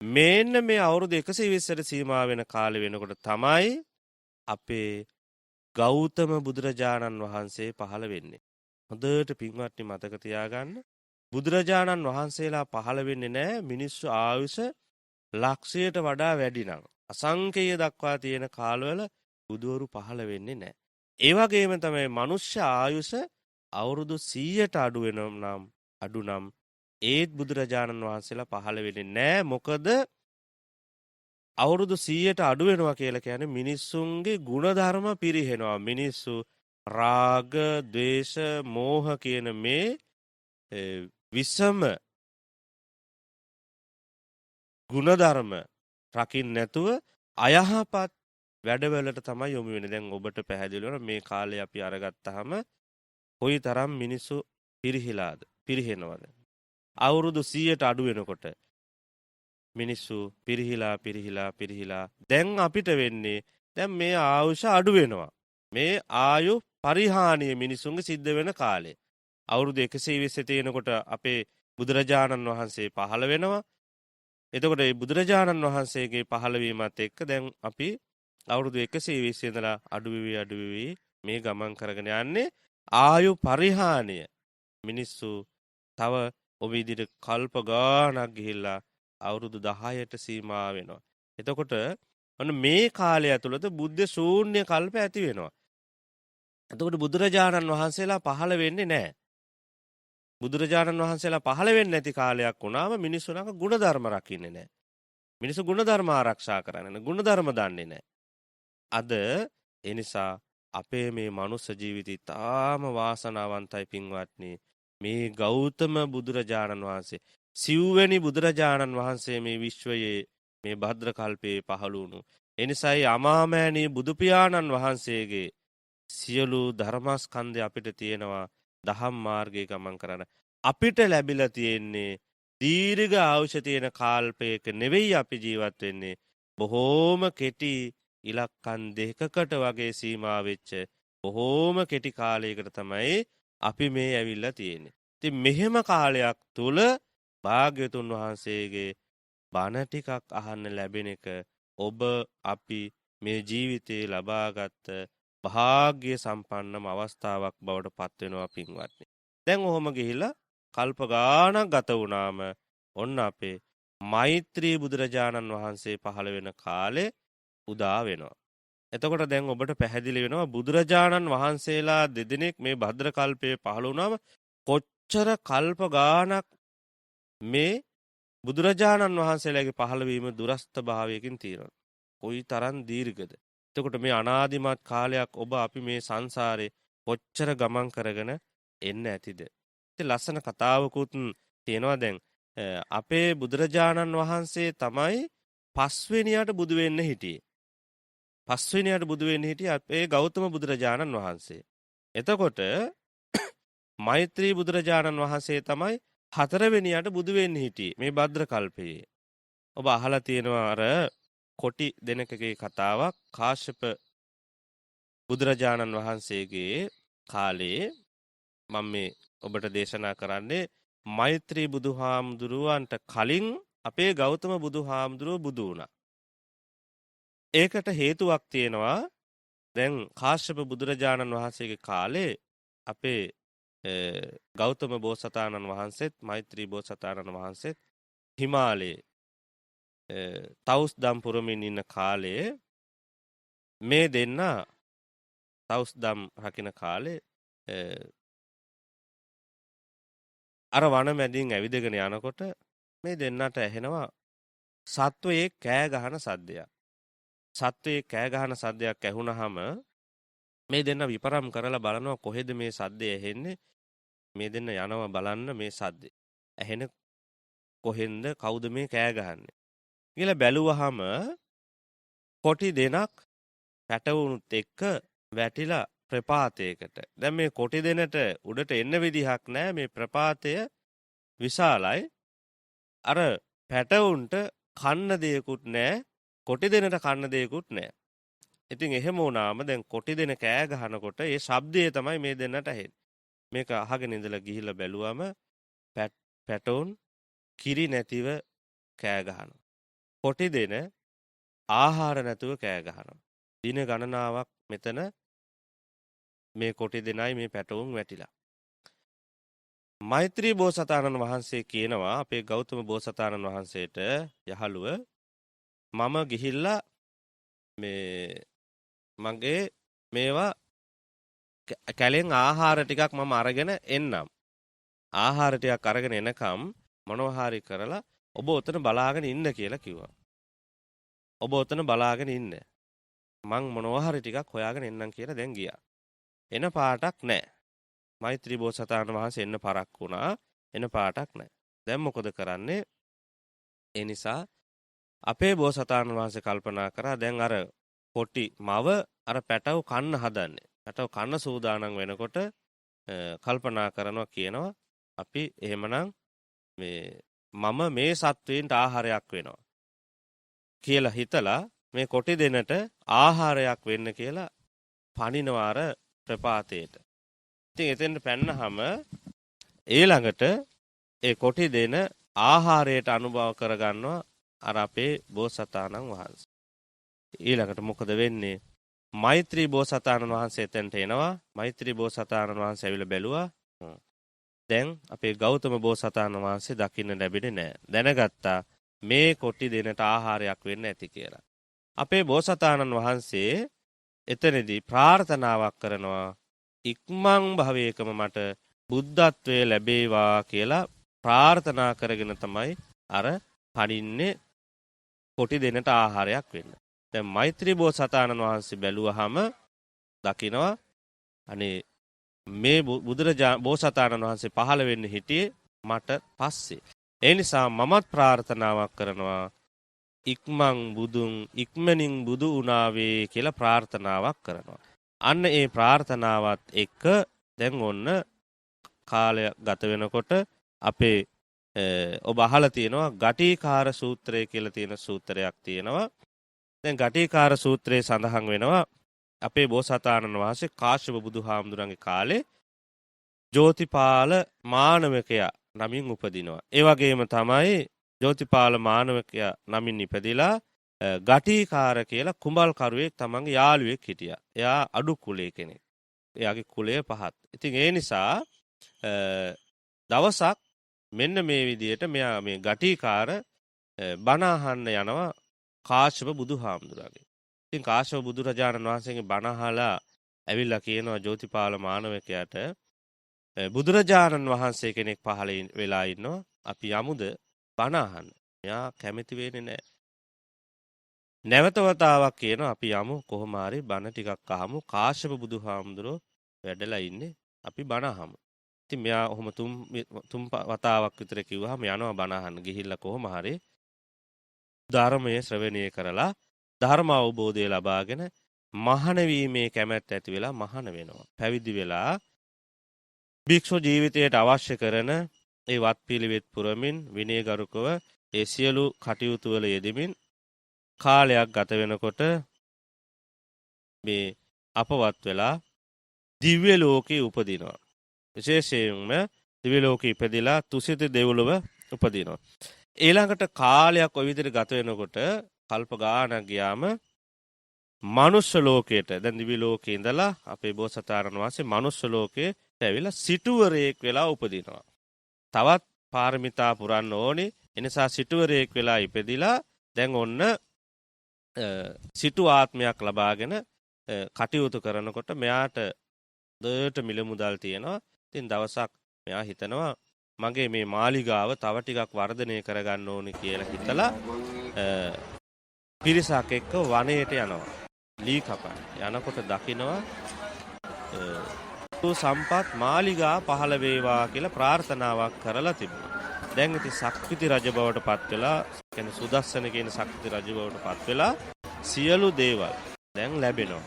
[SPEAKER 2] මේන්න මේ අවුරුදු 120ට සීමා වෙන කාලෙ වෙනකොට තමයි අපේ ගෞතම බුදුරජාණන් වහන්සේ පහළ වෙන්නේ. හොඳට පින්වත්නි මතක තියාගන්න. බුදුරජාණන් වහන්සේලා පහළ වෙන්නේ නැහැ මිනිස්සු ආයුෂ ලක්ෂයට වඩා වැඩි නම්. අසංකේය දක්වා තියෙන කාලවල බුදුවරු පහළ වෙන්නේ නැහැ. ඒ වගේම තමයි මනුෂ්‍ය ආයුෂ අවුරුදු 100ට අඩු නම් ඒත් බුදුරජාණන් වහන්සේලා පහළ වෙන්නේ නැහැ. මොකද අවුරුදු 100ට අඩු වෙනවා කියලා කියන්නේ මිනිස්සුන්ගේ ಗುಣධර්ම පිරිහෙනවා. මිනිස්සු රාග, ద్వේෂ, මෝහ කියන මේ විසම ಗುಣධර්ම රකින්න නැතුව අයහපත් වැඩවලට තමයි යොමු වෙන්නේ. දැන් ඔබට පැහැදිලි වෙනවා මේ කාලේ අපි අරගත්තාම කොයිතරම් මිනිස්සු පිරිහෙනවද? අවුරුදු 100ට අඩු වෙනකොට මිනිස්සු පිරිහිලා දැන් අපිට වෙන්නේ දැන් මේ ආයුෂ අඩු වෙනවා. මේ ආයු පරිහානිය මිනිසුන්ගේ සිද්ධ වෙන කාලේ. අවුරුදු 120 තියෙනකොට අපේ බුදුරජාණන් වහන්සේ පහළ වෙනවා. එතකොට මේ බුදුරජාණන් වහන්සේගේ පහළවීමත් එක්ක දැන් අපි අවුරුදු 120 ඉඳලා අඩු වෙවි මේ ගමන් කරගෙන යන්නේ ආයු පරිහානිය. මිනිස්සු තව ඔබ ඉදිරියට කල්ප ගාණක් ගිහිල්ලා අවුරුදු 10ට සීමා වෙනවා. එතකොට ඔන්න මේ කාලය ඇතුළත බුද්ධ ශූන්‍ය කල්ප ඇති වෙනවා. එතකොට බුදුරජාණන් වහන්සේලා පහළ වෙන්නේ නැහැ. බුදුරජාණන් වහන්සේලා පහළ වෙන්නේ නැති කාලයක් වුණාම මිනිස්සු ළඟ ගුණධර්ම රකින්නේ නැහැ. මිනිස්සු ගුණධර්ම ආරක්ෂා කරන්නේ නැහැ. ගුණධර්ම දන්නේ නැහැ. අද ඒ නිසා අපේ මේ මනුස්ස ජීවිතය තාම වාසනාවන්තයි පින්වත්නි. මේ ගෞතම බුදුරජාණන් වහන්සේ සිව්වැනි බුදුරජාණන් වහන්සේ මේ විශ්වයේ මේ භද්‍ර කල්පයේ පහළ වුණු. එනිසායි අමාමෑණී බුදු පියාණන් වහන්සේගේ සියලු ධර්මස්කන්ධය අපිට තියෙනවා දහම් මාර්ගයේ ගමන් කරන. අපිට ලැබිලා තියෙන්නේ දීර්ඝ ආයුෂ තියෙන කාල්පයක නෙවෙයි අපි ජීවත් වෙන්නේ. බොහෝම කෙටි ඉලක්කම් දෙකකට වගේ සීමා වෙච්ච බොහෝම කෙටි කාලයකට තමයි අපි මේ ඇවිල්ලා තියෙන්නේ. ඉතින් මෙහෙම කාලයක් තුල භාග්‍යතුන් වහන්සේගේ බණ ටිකක් අහන්න ලැබෙන එක ඔබ අපි මේ ජීවිතේ ලබාගත් භාග්‍ය සම්පන්නම අවස්ථාවක් බවට පත් වෙනවා පින්වත්නි. දැන් ඔහොම ගිහිල්ලා කල්ප ගාණක් ගත වුණාම ඔන්න අපේ මෛත්‍රී බුදුරජාණන් වහන්සේ පහළ වෙන කාලේ උදා වෙනවා. එතකොට දැන් ඔබට පැහැදිලි වෙනවා බුදුරජාණන් වහන්සේලා දෙදෙනෙක් මේ භද්‍ර කල්පයේ පහළ වුණාම කොච්චර කල්ප ගාණක් මේ බුදුරජාණන් වහන්සේලාගේ පහළවීම දුරස්ත භාවයකින් තියෙනවා. කොයි තරම් දීර්ඝද. එතකොට මේ අනාදිමත් කාලයක් ඔබ අපි මේ සංසාරේ කොච්චර ගමන් කරගෙන එන්න ඇතිද. ඉතින් ලස්සන කතාවකුත් තියෙනවා. දැන් අපේ බුදුරජාණන් වහන්සේ තමයි පස්වෙනියට බුදු වෙන්න හිටියේ. පස්වෙනියට බුදු වෙන්න හිටියේ අපේ ගෞතම බුදුරජාණන් වහන්සේ. එතකොට මෛත්‍රී බුදුරජාණන් වහන්සේ තමයි හතරවෙනියට බුදු වෙන්න හිටියේ මේ භද්‍ර කල්පයේ. ඔබ අහලා තියෙනවා අර කොටි දෙනකගේ කතාවක්. කාශ්‍යප බුදුරජාණන් වහන්සේගේ කාලේ මම මේ ඔබට දේශනා කරන්නේ මෛත්‍රී බුදුහාමුදුරුවන්ට කලින් අපේ ගෞතම බුදුහාමුදුරුව බුදු වුණා. ඒකට හේතුවක් තියෙනවා. දැන් කාශ්‍යප බුදුරජාණන් වහන්සේගේ කාලේ අපේ ගෞතම බෝසතාණන් වහන්සේත් මෛත්‍රී බෝසතාණන් වහන්සේත් හිමාලයේ තවුස්දම් පුරමින් ඉන්න කාලේ මේ දෙන්න තවුස්දම් රකින්න කාලේ අර වන මැදින් ඇවිදගෙන යනකොට මේ දෙන්නට ඇහෙනවා සත්වයේ කෑ ගහන සද්දයක්. සත්වයේ කෑ ගහන සද්දයක් ඇහුනහම මේ දෙන්න විපරම් කරලා බලනවා කොහෙද මේ සද්දය ඇහෙන්නේ. මේ දෙන්න යනවා බලන්න මේ සද්දේ ඇහෙන කොහෙන්ද කවුද මේ කෑ ගහන්නේ කියලා බැලුවහම කොටි දෙනක් පැටවුනුත් එක්ක වැටිලා ප්‍රපාතයකට. දැන් මේ කොටි දෙනට උඩට එන්න විදිහක් නැහැ. මේ ප්‍රපාතය විශාලයි. අර පැටවුන්ට කන්න දෙයක්වත් නැහැ. කොටි දෙනට කන්න දෙයක්වත් නැහැ. ඉතින් එහෙම වුණාම දැන් කොටි දෙන කෑ ගහනකොට ඒ ශබ්දය තමයි මේ දෙන්නට ඇහෙන්නේ. මේක අහගෙන ඉඳලා ගිහිල්ලා බැලුවම පැටවුන් කිරි නැතිව කෑ ගහනවා. කොටි දෙන ආහාර නැතුව කෑ ගහනවා. දින ගණනාවක් මෙතන මේ කොටි දෙනයි මේ පැටවුන් වැටිලා. මෛත්‍රී බෝසතාණන් වහන්සේ කියනවා අපේ ගෞතම බෝසතාණන් වහන්සේට යහළුව මම ගිහිල්ලා මේ මගේ මේවා කැලෙන් ආහාර ටිකක් මම අරගෙන එන්නම්. ආහාර ටිකක් අරගෙන එනකම් මොනවා හරි කරලා ඔබ ඔතන බලාගෙන ඉන්න කියලා කිව්වා. ඔබ ඔතන බලාගෙන ඉන්න. මං මොනවා හරි ටිකක් හොයාගෙන එන්නම් කියලා දැන් ගියා. එන පාටක් නැහැ. මෛත්‍රී බෝසතාණන් වහන්සේ එන්න පරක් වුණා. එන පාටක් නැහැ. දැන් මොකද කරන්නේ? ඒ නිසා අපේ බෝසතාණන් වහන්සේ කල්පනා කරා දැන් අර පොටි මව අර පැටව කන්න හදන්නේ. පැටව කන්න සූදානම් වෙනකොට කල්පනා කරනවා කියනවා අපි එහෙමනම් මම මේ සත්වයින්ට ආහාරයක් වෙනවා කියලා හිතලා මේ කොටි දෙනට ආහාරයක් වෙන්න කියලා පනිනවා අර ප්‍රපාතයට. ඉතින් එතෙන්ට පැන්නහම ඊළඟට ඒ කොටි දෙන ආහාරයට අනුභව කරගන්නවා අර අපේ බෝසතාණන් වහන්සේ. ඊළඟට මොකද වෙන්නේ? මෛත්‍රී බෝසතාණන් වහන්සේ එතෙන්ට එනවා. මෛත්‍රී බෝසතාණන් වහන්සේ ඇවිල්ලා බැලුවා. දැන් අපේ ගෞතම බෝසතාණන් වහන්සේ දකින්න ලැබෙන්නේ නැහැ. දැනගත්තා මේ කොටි දෙනට ආහාරයක් වෙන්න ඇති කියලා. අපේ බෝසතාණන් වහන්සේ එතනදී ප්‍රාර්ථනාවක් කරනවා ඉක්මන් භවයකම මට බුද්ධත්වයේ ලැබේවා කියලා ප්‍රාර්ථනා කරගෙන තමයි අර පණින්නේ කොටි දෙනට ආහාරයක් වෙන්න. දැන් මෛත්‍රී බෝසතාණන් වහන්සේ බැලුවහම දකිනවා අනේ මේ බෝසතාණන් වහන්සේ පහළ වෙන්න හිටියේ මට පස්සේ. ඒ නිසා මමත් ප්‍රාර්ථනාවක් කරනවා ඉක්මනින් බුදු වුණාවේ කියලා ප්‍රාර්ථනාවක් කරනවා. අන්න ඒ ප්‍රාර්ථනාවත් එක්ක දැන් ඔන්න කාලය ගත වෙනකොට අපේ ඔබ අහලා තියෙනවා ගටිකාර සූත්‍රය කියලා තියෙන සූත්‍රයක් තියෙනවා. දැන් ගටිකාර සූත්‍රයේ සඳහන් වෙනවා අපේ බෝසතාණන් වහන්සේ කාශ්‍යප බුදුහාමුදුරන්ගේ කාලේ ජෝතිපාල මානවකයා නමින් උපදිනවා. ඒ වගේම තමයි ජෝතිපාල මානවකයා නමින් ඉපදිලා ගටිකාර කියලා කුඹල් කරුවෙක් තමන්ගේ යාළුවෙක් හිටියා. එයා අඩු කුලේ කෙනෙක්. එයාගේ කුලය පහත්. ඉතින් ඒ නිසා දවසක් මෙන්න මේ විදිහට මෙයා මේ ගටිකාර බණ අහන්න යනවා කාශ්‍යප බුදුහාමුදුරන්ගේ. ඉතින් කාශ්‍යප බුදුරජාණන් වහන්සේගේ බණ අහලා ඇවිල්ලා කියනවා ජෝතිපාල මානවකයාට බුදුරජාණන් වහන්සේ කෙනෙක් පහළ වෙලා ඉන්නවා. අපි යමුද බණ අහන්න. එයා කැමති වෙන්නේ නැහැ. නැවත වතාවක් කියනවා අපි යමු කොහොම හරි බණ ටිකක් අහමු. කාශ්‍යප බුදුහාමුදුරෝ වැඩලා ඉන්නේ. අපි බණ අහමු. ඉතින් මෙයා ඔහොම තුන් වතාවක් විතර කිව්වහම යනවා බණ අහන්න. ගිහිල්ලා කොහොම හරි ධර්මයේ ශ්‍රවණය කරලා ධර්ම අවබෝධය ලබාගෙන මහාන වීමේ කැමැත්ත ඇති වෙලා මහාන වෙනවා. පැවිදි වෙලා භික්ෂු ජීවිතයට අවශ්‍ය කරන ඒ වත් පිළිවෙත් පුරමින් විනයගරුකව ඒ සියලු කටයුතු වල යෙදෙමින් කාලයක් ගත වෙනකොට මේ අපවත් වෙලා දිව්‍ය ලෝකේ උපදිනවා. විශේෂයෙන්ම දිව්‍ය ලෝකේ ඉපදිලා තුසිත දෙව්ලොව උපදිනවා. ඊළඟට කාලයක් ඔය විදිහට ගත වෙනකොට කල්ප ගාණක් ගියාම මනුෂ්‍ය ලෝකයට දැන් දිව්‍ය ලෝකේ ඉඳලා අපේ බෝසතාණන් වහන්සේ මනුෂ්‍ය ලෝකයට ඇවිල්ලා සිටුවරයෙක් වෙලා උපදිනවා. තවත් පාරමිතා පුරන්න ඕනේ. එනිසා සිටුවරයෙක් වෙලා ඉපදිලා දැන් ඔන්න සිටු ආත්මයක් ලබාගෙන කටයුතු කරනකොට මෙයාට දෙයට මිල මුදල් තියෙනවා. ඉතින් දවසක් මෙයා හිතනවා මගේ මේ මාලිගාව තව ටිකක් වර්ධනය කරගන්න ඕනේ කියලා හිතලා පිරිසක් එක්ක වනයේට යනවා. ලී කපන්න. යනකොට දකිනවා සම්පත් මාලිගා පහළ වේවා කියලා ප්‍රාර්ථනාවක් කරලා තිබුණා. දැන් ඉතින් සක්විති රජ බවට පත් වෙලා කියන්නේ සුදස්සන කියන සක්විති රජ බවට පත් වෙලා සියලු දේවල් දැන් ලැබෙනවා.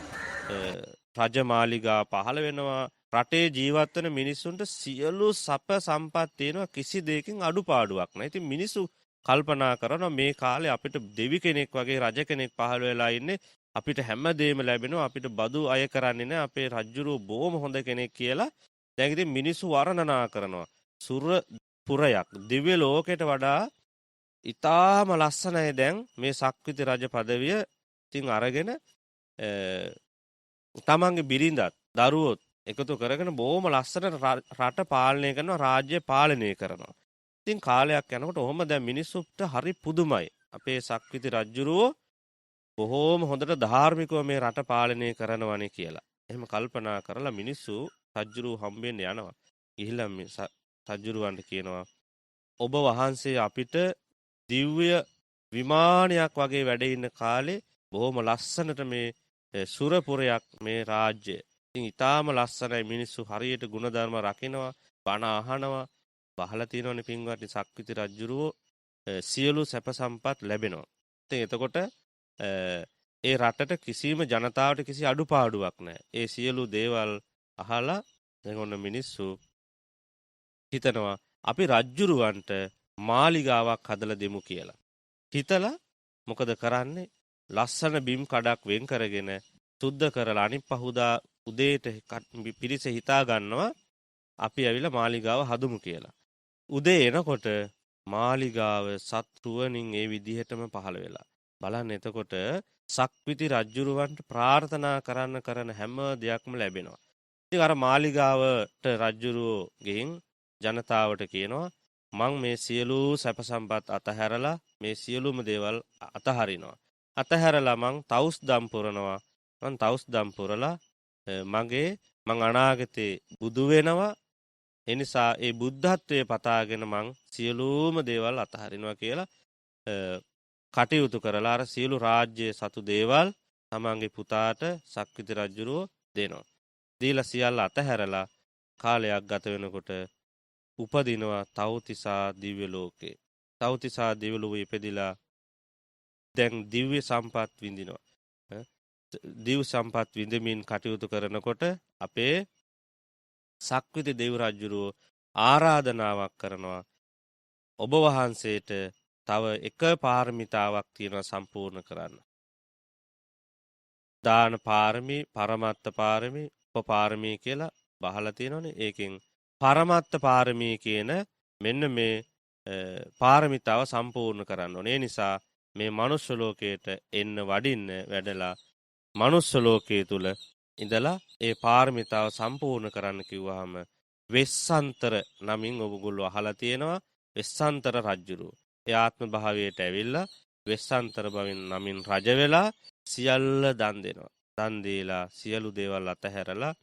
[SPEAKER 2] රජ මාලිගා පහළ වෙනවා. රටේ ජීවත් වෙන මිනිස්සුන්ට සියලු සප සම්පත් තියෙනවා. කිසි දෙයකින් අඩුපාඩුවක් නැහැ. ඉතින් මිනිස්සු කල්පනා කරනවා මේ කාලේ අපිට දෙවි කෙනෙක් වගේ රජ කෙනෙක් පහළ වෙලා ඉන්නේ. අපිට හැමදේම ලැබෙනවා. අපිට බදු අය කරන්නේ නැහැ. අපේ රජුරෝ බොහොම හොඳ කෙනෙක් කියලා දැන් ඉතින් මිනිස්සු වර්ණනා කරනවා. සුර පුරයක් දිව්‍ය ලෝකයට වඩා ඊටාම ලස්සනයි දැන් මේ සක්විති රජ পদවිය ඉතින් අරගෙන තමන්ගේ බිරිඳත් දරුවොත් එකතු කරගෙන බොහොම ලස්සනට රට පාලනය කරනවා. රාජ්‍ය පාලනය කරනවා. ඉතින් කාලයක් යනකොට ඔහොම දැන් මිනිස්සුන්ට හරි පුදුමයි. අපේ සක්විති රජුරෝ බොහෝම හොඳට ධාර්මිකව මේ රට පාලනය කරනවනේ කියලා. එහෙම කල්පනා කරලා මිනිස්සු රජ්ජුරුව හම්බෙන්න යනවා. ගිහිල්ලා මේ රජ්ජුරුවන්ට කියනවා ඔබ වහන්සේ අපිට දිව්‍ය විමානයක් වගේ වැඩ ඉන්න කාලේ බොහොම ලස්සනට මේ සුරපුරයක් මේ රාජ්‍ය. ඉතින් ඊටාම ලස්සනයි මිනිස්සු හරියට ಗುಣධර්ම රකිනවා, බණ අහනවා. බහලා තියෙනවනේ පින්වත්නි සක්විති රජුරෝ සියලු සැප සම්පත් ලැබෙනවා. ඉතින් එතකොට ඒ රටට කිසිම ජනතාවට කිසි අඩුපාඩුවක් නැහැ. ඒ සියලු දේවල් අහලා දැන් ඔන්න මිනිස්සු හිතනවා අපි රජ්ජුරුවන්ට මාලිගාවක් හදලා දෙමු කියලා. හිතලා මොකද කරන්නේ? ලස්සන බිම් කඩක් වෙන් කරගෙන සුද්ධ කරලා අනිත් පහුදා උදේට පිරිස හිතා ගන්නවා අපි ඇවිල්ලා මාලිගාව හදමු කියලා. උදේ එනකොට මාලිගාව සත්රුවනින් ඒ විදිහටම පහළ වෙලා. බලන්න එතකොට සක්විති රජ්ජුරුවන්ට ප්‍රාර්ථනා කරන හැම දෙයක්ම ලැබෙනවා. ඉතින් අර මාලිගාවට රජ්ජුරුවෝ ගෙන් ජනතාවට කියනවා මං මේ සියලු සැප සම්පත් අතහැරලා මේ සියලුම දේවල් අතහරිනවා. අතහැරලා මං තවුස් දම් පුරනවා. මං තවුස් දම් පුරලා මං අනාගතේ බුදු වෙනවා. එනිසා ඒ බුද්ධත්වයේ පතාගෙන මං සියලුම දේවල් අතහරිනවා කියලා කටයුතු කරලා අර සියලු රාජ්‍ය සතු දේවල් තමන්ගේ පුතාට සක්විති රජුරෝ දෙනවා. දීලා සියල්ල අතහැරලා කාලයක් ගත වෙනකොට උපදිනවා තව්තිසා දිව්‍ය ලෝකේ. තව්තිසා දිව්‍ය ලෝකෙ ඉපදිලා දැන් දිව්‍ය සම්පත් විඳිනවා. දිව් සම්පත් විඳමින් කටයුතු කරනකොට අපේ සක්විති දෙව් රජුරෝ ආරාධනාවක් කරනවා ඔබ වහන්සේට තව එක පාරමිතාවක් තියෙනවා සම්පූර්ණ කරන්න. දාන පාරමී, පරමත්ත පාරමී, උපපාරමී කියලා බහලා තියෙනවනේ. ඒකෙන් පරමත්ත පාරමී කියන මෙන්න මේ පාරමිතාව සම්පූර්ණ කරන්න ඕනේ. ඒ නිසා මේ මනුස්ස ලෝකයට එන්න වඩින්න වැඩලා මනුස්ස ලෝකයේ තුල ඉඳලා ඒ පාරමිතාව සම්පූර්ණ කරන්න කිව්වහම වෙස්සන්තර නමින් ඔබගොල්ලෝ අහලා තියෙනවා. වෙස්සන්තර රජුරෝ ඒ ආත්ම භාවයට ඇවිල්ලා වෙස්සන්තර බවින් නමින් රජ වෙලා සියල්ල දන් දෙනවා. දන් දීලා සියලු දේවල් අතහැරලා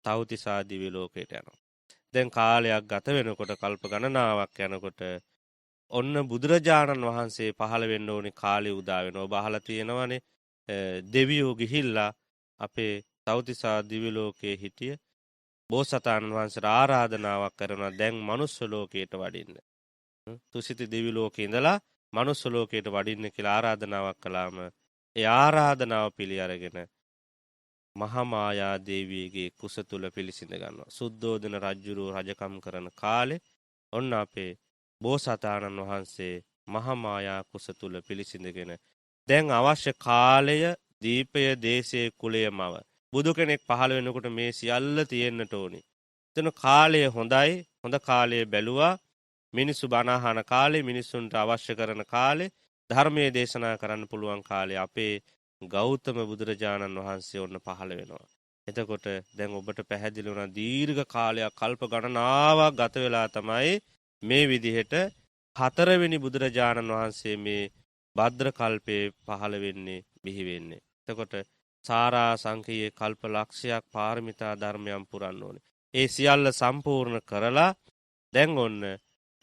[SPEAKER 2] තව්තිසා දිව්‍ය ලෝකයට යනවා. දැන් කාලයක් ගත වෙනකොට කල්ප ගණනාවක් යනකොට ඔන්න බුදුරජාණන් වහන්සේ පහළ වෙන්න ඕනේ කාලේ උදා වෙනවා. ඔබ අහලා තියෙනවනේ දෙවියෝ ගිහිල්ලා අපේ තව්තිසා දිව්‍ය ලෝකයේ හිටිය බෝසතාණන් වහන්සේට ආරාධනාවක් කරනවා දැන් මනුස්ස ලෝකයට වඩින්න. තුසිත දිව්‍ය ලෝකේ ඉඳලා මනුස්ස ලෝකයට වඩින්න කියලා ආරාධනාවක් කළාම ඒ ආරාධනාව පිළි අරගෙන මහා මායා දේවියගේ කුස තුල පිළිසිඳ ගන්නවා. සුද්ධෝදන රජුරෝ රජකම් කරන කාලේ ඔන්න අපේ බෝසතාණන් වහන්සේ මහා මායා කුස තුල පිළිසිඳගෙන දැන් අවශ්‍ය කාලය දීපය දේශයේ කුලයමව බුදු කෙනෙක් පහළ වෙනකොට මේ සියල්ල තියෙන්නට ඕනි. එතන කාලය හොඳයි. හොඳ කාලය බැලුවා. මිනිස්සු බණ අහන කාලේ, මිනිස්සුන්ට අවශ්‍ය කරන කාලේ, ධර්මයේ දේශනා කරන්න පුළුවන් කාලේ අපේ ගෞතම බුදුරජාණන් වහන්සේ ඔන්න පහළ වෙනවා. එතකොට දැන් ඔබට පැහැදිලි වුණා දීර්ඝ කාලයක් කල්ප ගණනාවක් ගත වෙලා තමයි මේ විදිහට හතරවෙනි බුදුරජාණන් වහන්සේ මේ භද්‍ර කල්පේ පහළ වෙන්නේ, බිහි වෙන්නේ. එතකොට සාරා සංඛ්‍යයේ කල්ප ලක්ෂයක් පාරමිතා ධර්මයන් පුරන්න ඕනේ. ඒ සියල්ල සම්පූර්ණ කරලා දැන් ඔන්න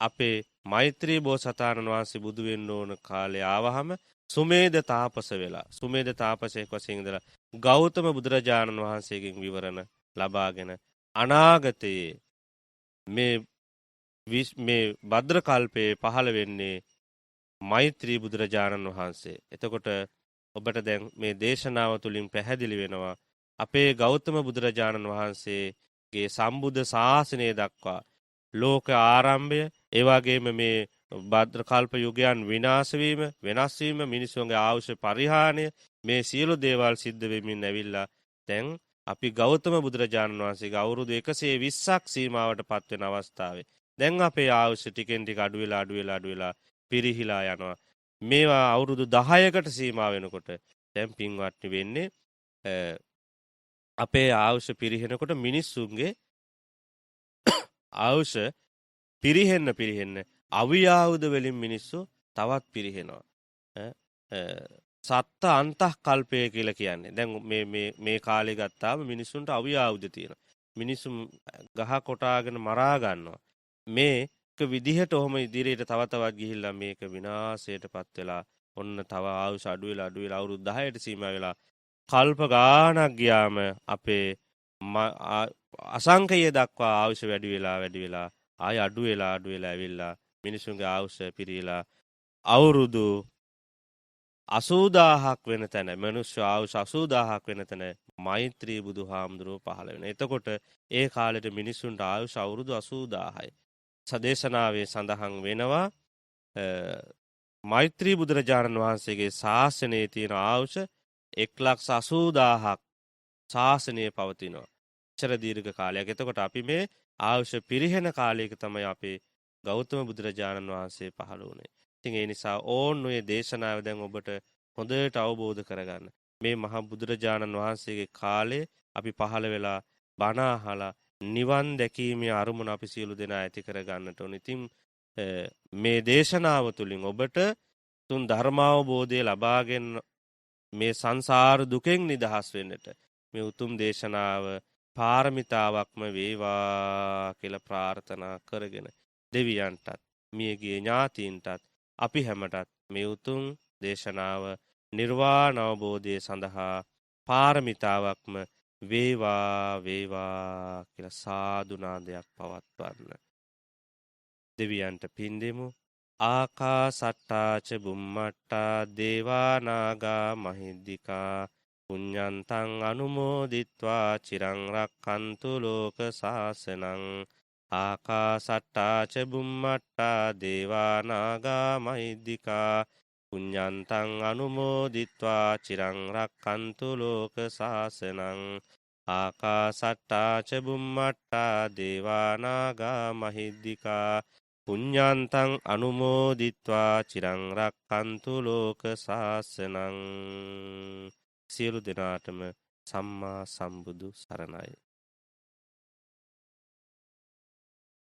[SPEAKER 2] අපේ මෛත්‍රී බෝසතාණන් වහන්සේ බුදු වෙන්න ඕන කාලේ ආවහම සුමේද තාපස වෙලා සුමේද තාපසයෙක් වශයෙන් ඉඳලා ගෞතම බුදුරජාණන් වහන්සේගෙන් විවරණ ලබාගෙන අනාගතයේ මේ භද්‍ර කල්පයේ පහළ වෙන්නේ මෛත්‍රී බුදුරජාණන් වහන්සේ. එතකොට ඔබට දැන් මේ දේශනාව තුළින් පැහැදිලි වෙනවා අපේ ගෞතම බුදුරජාණන් වහන්සේගේ සම්බුද්ධ ශාසනය දක්වා ලෝක ආරම්භය, ඒ වගේම මේ භද්‍ර කල්ප යුගයන් විනාශ වීම, වෙනස් වීම, මිනිසුන්ගේ ආයුෂ පරිහානිය මේ සියලු දේවල් සිද්ධ වෙමින් ඇවිල්ලා දැන් අපි ගෞතම බුදුරජාණන් වහන්සේගේ අවුරුදු 120ක් සීමාවට පත් වෙන අවස්ථාවේ දැන් අපේ ආයුෂ ටිකෙන් ටික අඩු වෙලා පිරිහිලා යනවා. මේවා අවුරුදු 10කට සීමා වෙනකොට දැන් පින්වත්නි වෙන්නේ අපේ ආයුෂ පිරිහෙනකොට මිනිස්සුන්ගේ ආයුෂ පිරිහෙන්න අවියාවුද වලින් මිනිස්සු තවත් පිරිහෙනවා. සත්ත අන්තः කල්පය කියලා කියන්නේ. දැන් මේ කාලේ ගත්තාම මිනිසුන්ට අවියාවුද තියෙනවා. මිනිසුන් ගහ කොටාගෙන මරා ගන්නවා. මේක විදිහට ඔහොම ඉදිරියට තව තවත් ගිහිල්ලා මේක විනාශයටපත් වෙලා ඔන්න තව ආයුෂ අඩු වෙලා අවුරුදු 10ට සීමා වෙලා කල්ප ගාණක් ගියාම අපේ අසංඛය දක්වා ආයුෂ වැඩි වෙලා ආය අඩු වෙලා ඇවිල්ලා මිනිසුන්ගේ ආයුෂ පිරීලා අවුරුදු 80000ක් වෙන තැන මනුෂ්‍ය ආයුෂ 80000ක් වෙන තැන මෛත්‍රී බුදුහාමුදුරුවෝ පහළ වෙනවා. එතකොට ඒ කාලෙට මිනිසුන්ට ආයුෂ අවුරුදු 80000යි. සදේශනාවේ සඳහන් වෙනවා මෛත්‍රී බුදුරජාණන් වහන්සේගේ ශාසනයේ තියෙන ආයුෂ 1,80,000ක් ශාසනය පවතිනවා. චර දීර්ඝ කාලයක්. එතකොට අපි මේ ආයුෂ පිරිහෙන කාලයක තමයි අපේ ගෞතම බුදුරජාණන් වහන්සේ පහළ වුණේ. ඉතින් ඒ නිසා ඕන් ඔය දේශනාව දැන් ඔබට හොඳට අවබෝධ කරගන්න. මේ මහා බුදුරජාණන් වහන්සේගේ කාලේ අපි පහළ වෙලා බණ අහලා නිවන් දැකීමේ අරමුණ අපි සියලු දෙනා ඇති කරගන්නට ඕන. ඉතින් මේ දේශනාව තුළින් ඔබට තුන් ධර්මාවබෝධය ලබාගෙන මේ සංසාර දුකෙන් නිදහස් වෙන්නට මේ උතුම් දේශනාව පාරමිතාවක්ම වේවා කියලා ප්‍රාර්ථනා කරගෙන දෙවියන්ටත් මියගිය ඥාතීන්ටත් අපි හැමටත් මේ උතුම් දේශනාව නිර්වාණ අවබෝධය සඳහා පාරමිතාවක්ම වේවා කියලා සාදු නාදයක් පවත්වන්න. දෙවියන්ට පින් දෙමු. ආකාසට්ටා ච බුම්මට්ටා දේවා නාග මහිද්దికා පුඤ්ඤන්තං අනුමෝදිත්වා චිරං රක්ඛන්තු ලෝක සාසනං. ආකාසට්ටා ච බුම්මට්ටා දේවා නාග මහිද්దికා පුඤ්ඤන්තං අනුමෝදිත්වා චිරං රක්ඛන්තු ලෝක සාසනං. ආකාසට්ටා ච බුම්මට්ටා දේවා නාග මහිද්దికා පුඤ්ඤන්තං අනුමෝදිත්වා චිරං රක්ඛන්තු ලෝක සාසනං. සියලු දෙනාටම සම්මා සම්බුදු සරණයි.